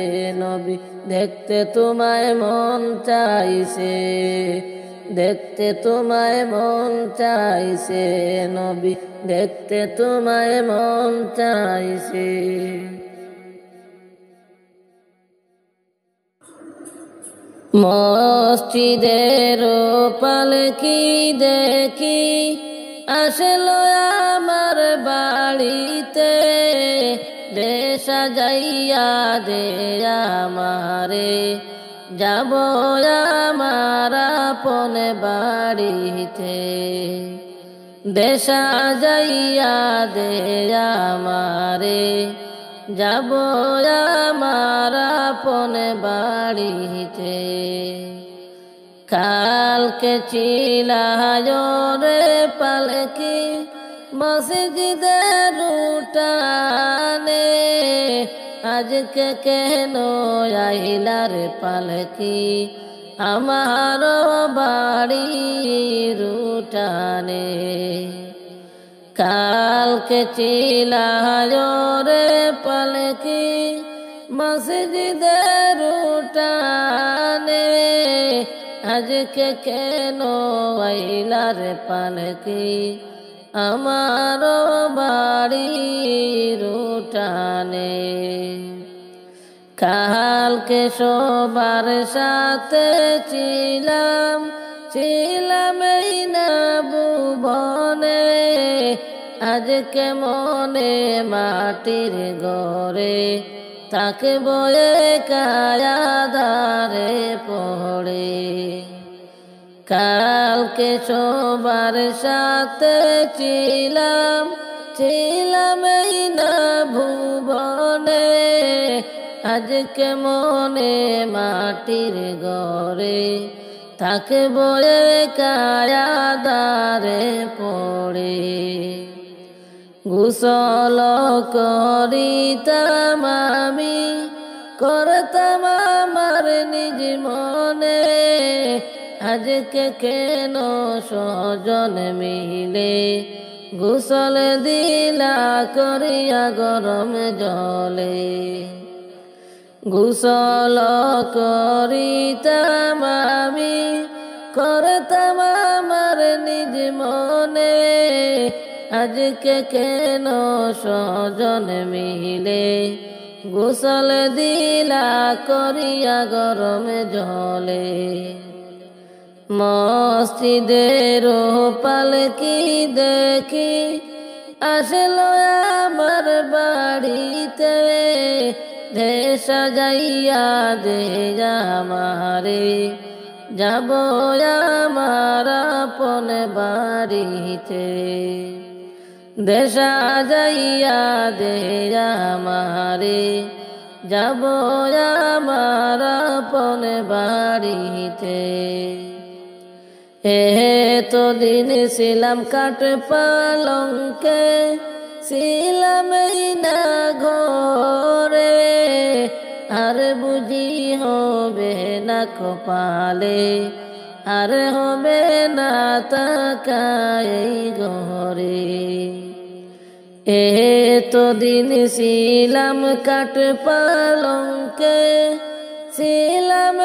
নবী, দেখতে তোমায় মন চাইছে। দেখতে তোমায় মন চাইছে নবী, দেখতে তোমায় মন চাইছে। মসজিদের পালকি দেখি আসলো আমার বাড়িতে, দে সাজাইয়া দে আমারে, যাব আমার আপন বাড়িতে। দে সাজাইয়া দে আমারে, যাব আমার আপন বাড়িতে। কালকে চিলায় রে পালকি মসজিদের উঠানে, আজকে কেন আইলা রে পালকি আমার বাড়ির উঠানে। কালকে চিলায় রে পালকি মসজিদের উঠানে, আজকে কেন আইলা রে পালকি আমার বাড়ির উঠানে। কালকে সবার সাথে ছিলাম, ছিলাম এই না ভুবনে, আজকে মনে মাটির ঘরে তাকে বয়ে কায়াদারে পড়ে। কালকে সবার সাথে ছিলাম, ছিলাম এই না ভুবনে, আজকে মনে মাটির ঘরে তাকে বয়ে কায়াদারে পড়ে। গোসল করিতাম আমি, করতাম আমার নিজ মনে, আজকে কেন সজন মিলে গোসল দিলা করিয়া গরম জলে। গোসল করিতাম আমি, করতাম আমার নিজ মনে, আজকে কেন সজন মিলে গোসল দিলা করিয়া গরম জলে। মসজিদের পালকি দেখি আসলো আমার বাড়িতে, দে সাজাইয়া দে আমারে, যাব আমার আপন বাড়িতে। দে সাজাইয়া দে আমারে, যাব আমার আপন বাড়িতে। তো দিন ছিলাম কাঠ পালঙ্কে, ছিলাম না ঘরে, আর বুঝি হবে না কপালে, আর হবে না তাকাই ঘরে। তো দিন ছিলাম কাঠ পালঙ্কে, ছিলাম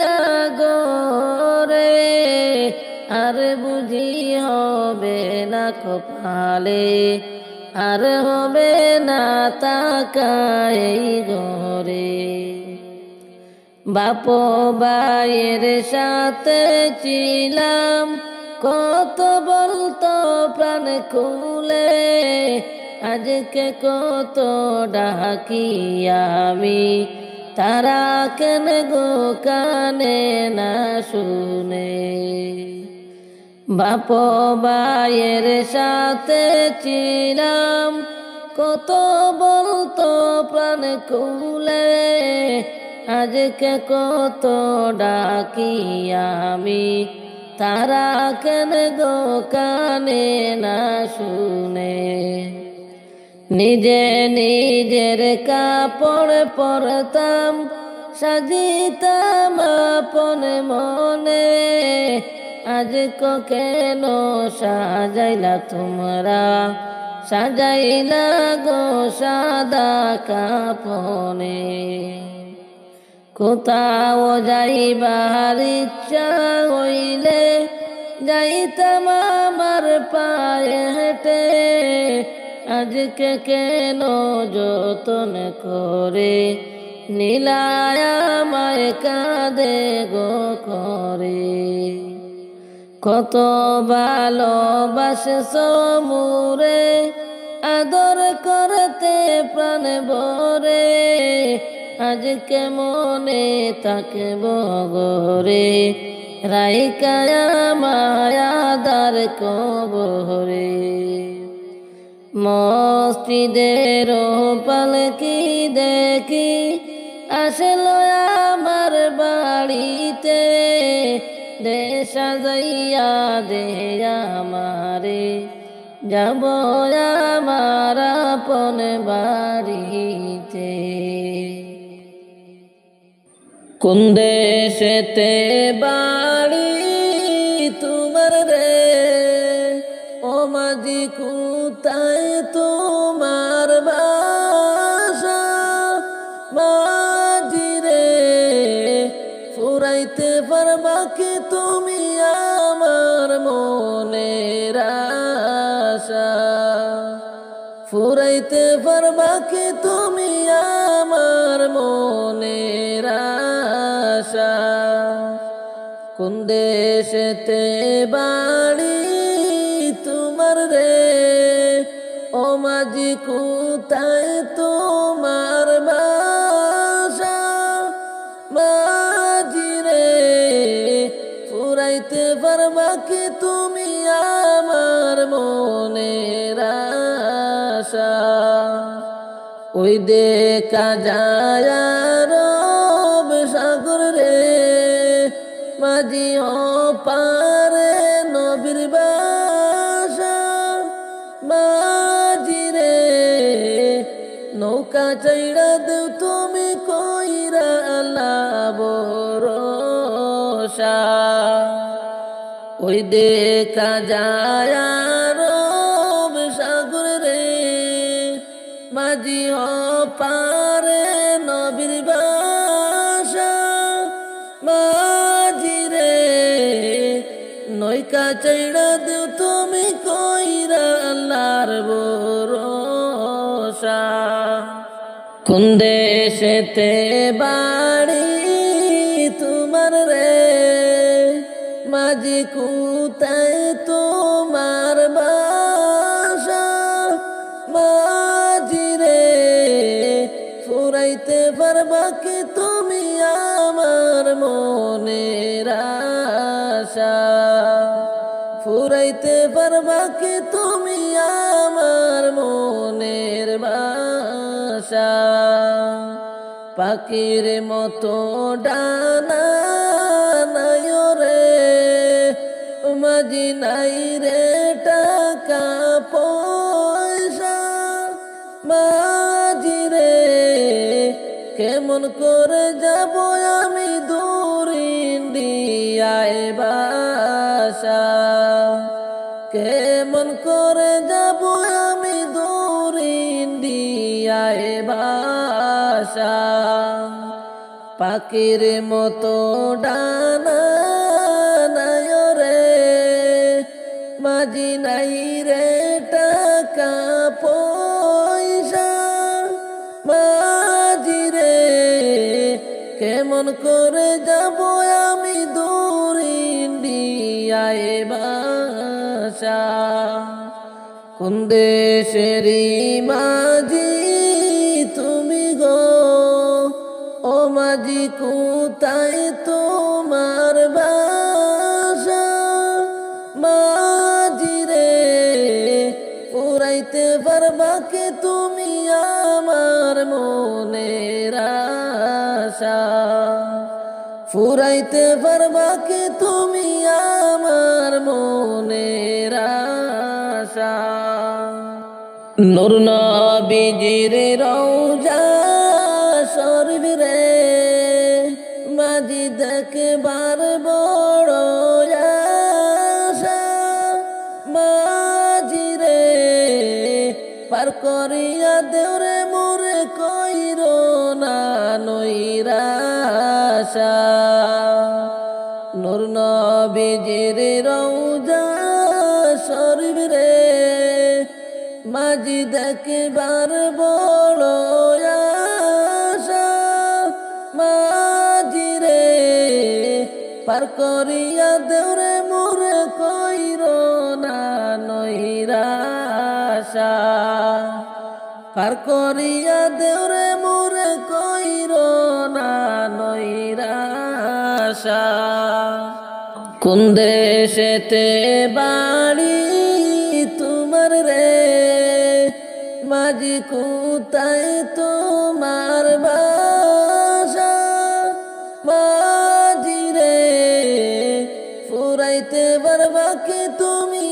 না ঘরে, আর বুঝি হবে না কপালে, আর হবে না তাকাই ঘরে। বাপ ভাইয়ের সাথে ছিলাম কত বলতো প্রাণ খুলে, আজকে কত ডাকি আমি, তারা কেন গো কানে না শুনে। বাপ ভাইয়ের সাথে ছিলাম কত বলতো প্রাণ খুলে, আজকে কত ডাকি আমি, তারা কেন গো কানে না শুনে। নিজে নিজের কাপড় পরতাম, সাজিতাম আপন মনে, আজকে কেন সাজাইলা তোমরা, সাজাইলা গো সাদা কাপনে। কোথাও যাইবার ইচ্ছা হইলে, যাইতাম আমার পায়ে হেঁটে, আজকে কেন যতন করে নীলায় আমায় কাঁদে গো করে। কত ভালোবাসছো মোরে, আদর করতে প্রাণ ভরে, আজকে মনে থাকব গোরে, রাইকা মায়াদার কবরে। মসজিদের পালকি দেখি আসলো আমার বাড়িতে, দে সাজাইয়া দে আমারে, যাব আমার আপন বাড়িতে। কোন দেশেতে বাড়ি তোমার রে, ও মাঝি কোথায় তোমার বাসা, মাঝি রে ফুরাইতে পারবা কি তুমি আমার মনের আশা, ফুরাইতে পারবা কি তুমি আমার মনের আশা। কোন দেশেতে বাড়ি তোমার রে, ও মাঝি কোথায় তোমার বাসা, মাঝি রে ফুরাইতে পারবা কি তুমি আমার মনের আশা। ওই দেখা যায় রব সাগর রে, মাঝি পারে নবীর বাসা, মাঝি রে নৌকা চাইড়া দেও তুমি কইরা ভরসা। ওই দেখা যায় রব সাগর রে, মাঝি পারে নবীর বাসা, মাঝি রে নৌকা চাইড়া দেও তুমি কইরা আল্লাহর ভরসা। কোন দেশেতে বাড়ি তোমার রে, মাঝি কোথায় তোমার বাসা মাঝি রে ফুরাইতে পারবা কি তুমি আমার মনের আশা ফুরাইতে পারবা কি তুমি আমার মনের বাসা পাখির মতো ডানা নাই রে মাঝি নাই রে টাকা পয়সা মাঝি রে কেমন করে যাব আমি দূর ইন্ডিয়ায় বাসা কেমন করে যাব আমি দূর ইন্ডিয়ায় বাসা পাখির মতো ডানা নাই রে মাঝি নাই রে টাকা পয়সা মাঝি রে কেমন করে যাব আমি দূর ইন্ডিয়ায় বাসা কোন দেশেরই মাঝি তুমি গো ও মাঝি কোথায় তোমার বাসা মাঝি রে ফুরাইতে পারবা কি তুমি আমার মনের আশা ফুরাইতে পারবা কি তুমি আমার মনের আশা নূর নবীজির রওজা শরীফ রে মাঝি দেখবার বড় আশা মাঝি রে পার করিয়া দেওরে মোরে কইর না নৈরাশা নূর নবীজির রওজা শরীফ রে মাঝি দেখবার বড় আশা মাঝি রে পার করিয়া দেওরে মোরে কইর না নৈরাশা পার করিয়া দেওরে মোরে কইর না নৈরাশা কোন দেশেতে বাড়ি তোমার রে মাঝি কোথায় তোমার বাসা মাঝি রে ফুরাইতে পারবা কি তুমি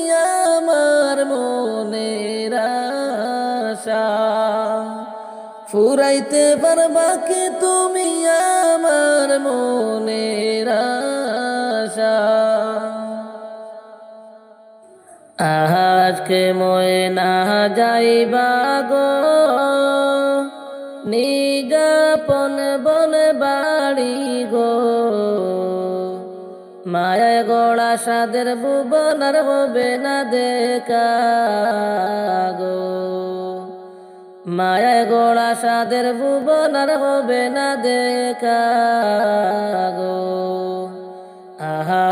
আমার মনের আশা ফুরাইতে পারবা কি তুমি আমার মনের আশা আজকে ময়না যাইবা গো নিজাপন বন বাড়ি গো মায়া গোড়া সাদের ভুবনার হবে না দেখা গো মায়া গোড়া সাদের ভুবনার হবে না দেখা গো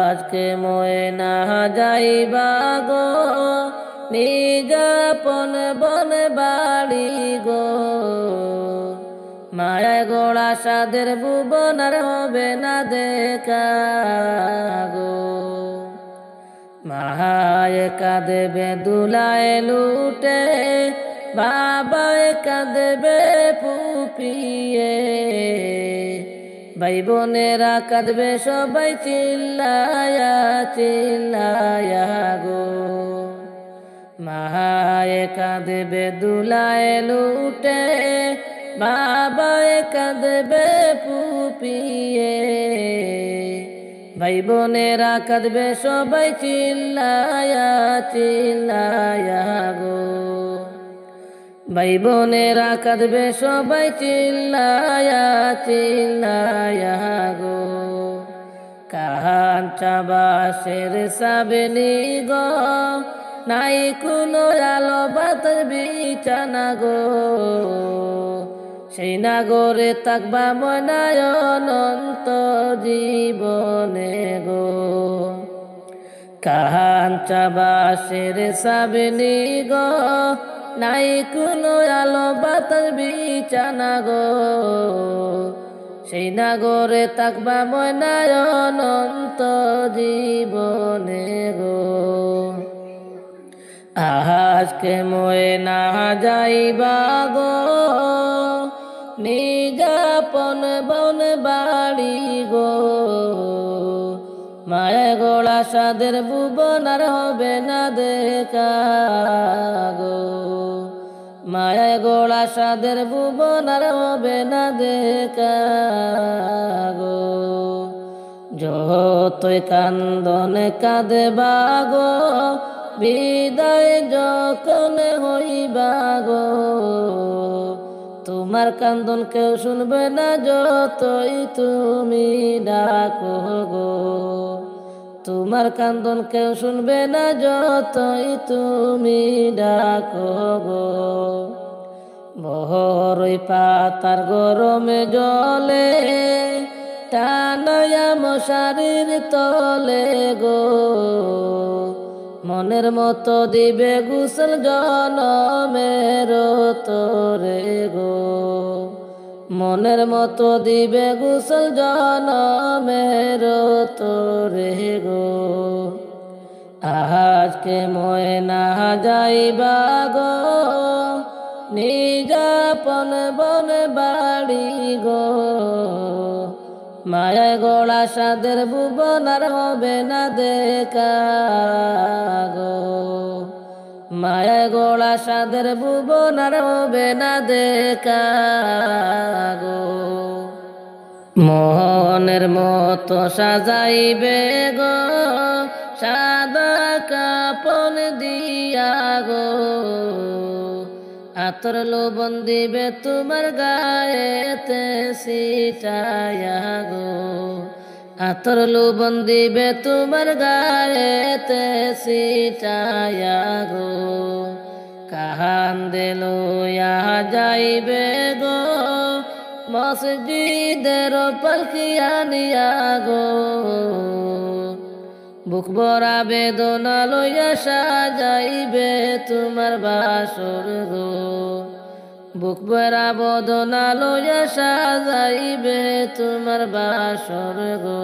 আজকে ময়না যাইবা গো নিজাপন বন বাড়ি গো মায়া গোড়া সাদের ভুবনার হবে না দেখা গো মায়ে কাঁদেবে দুলায় লুটে বাবায় কাঁদেবে ফুপিয়ে ভাই বোনেরা কাঁদবে সবাই চিল্লায়া চিল্লায়া গো মায়ে কাঁদবে দুলায় লুটে বাবায় কাঁদবে ফুপিয়ে ভাই বোনেরা কাঁদবে সবাই চিল্লায়া চিল্লায়া গো ভাই বোনেরা কাঁদবে সবাই চিল্লায়া চিল্লায়া গো কাঞ্চা বাসের সাবেনি গো নাই কোনো আলো বাতাস বিছানা গো সেই নাগরে থাকবা ময়নায় অনন্ত জীবনে গো কাঞ্চা বাঁশের সাবনি গো, নাই কোনো আলো বাতাস বিছানা গো, সেই নাগরে তাকবা ময়নায় অনন্ত জীবনে গো। আজকে ময়না যাইবা গো, নিজাপন বন বাড়ি গো, মায়া গোড়া সাদের ভুবন আর হবে না দেখা গো, মায়া গোড়া সাদের ভুবন আর হবে না দেখা গো। যতই কান্দনে কাঁদবা গো, বিদায় যখন হইবা গো, তোমার কান্দন কেউ শুনবে না যতই তুমি ডাকো গো, তোমার কান্দন কেউ শুনবে না যতই তুমি ডাকো গো। বহরই পাতার গরমে জলে, টানায়া মশারির তলে গো, মনের মতো দিবে গোসল জনমের তোরে গো, মনের মতো দিবে গোসল জনমের তোরে গো। আজকে ময়না যাইবা গো, নিজাপন বন বাড়ি গো, মায়া গোড়া সাদের ভুবন আর হবে না দেখা গো, মায়া গোড়া সাদের ভুবন আর হবে না দেখা গো। মোহনের মতো সাজাইবে গো, সাদা কাপন দিয়া গো, আতর লোবন দিবে তোমার গায়েতে সিটায়া গো, আতর লোবন দিবে তোমার গায়েতে সিটায়া গো। কান্দে লইয়া যাইবে গো, মসজিদের পালকি আনিয়া গো, বুক ভরা বেদনা লইয়া সাজাইবে তোমার বাসর গো, বুক ভরা বেদনা লইয়া সাজাইবে তোমার বাসর গো।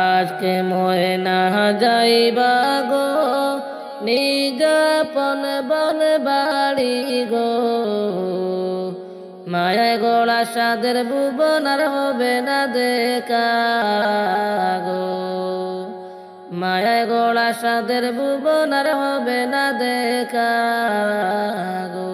আজকে ময়না যাইবা গো, নিজাপন বন বাড়ি গো, মায়া গোড়া সাদের ভুবন আর হবে না দেখা গো, মায়া গোড়া সাদের ভুবন আর হবে না দেখা গো।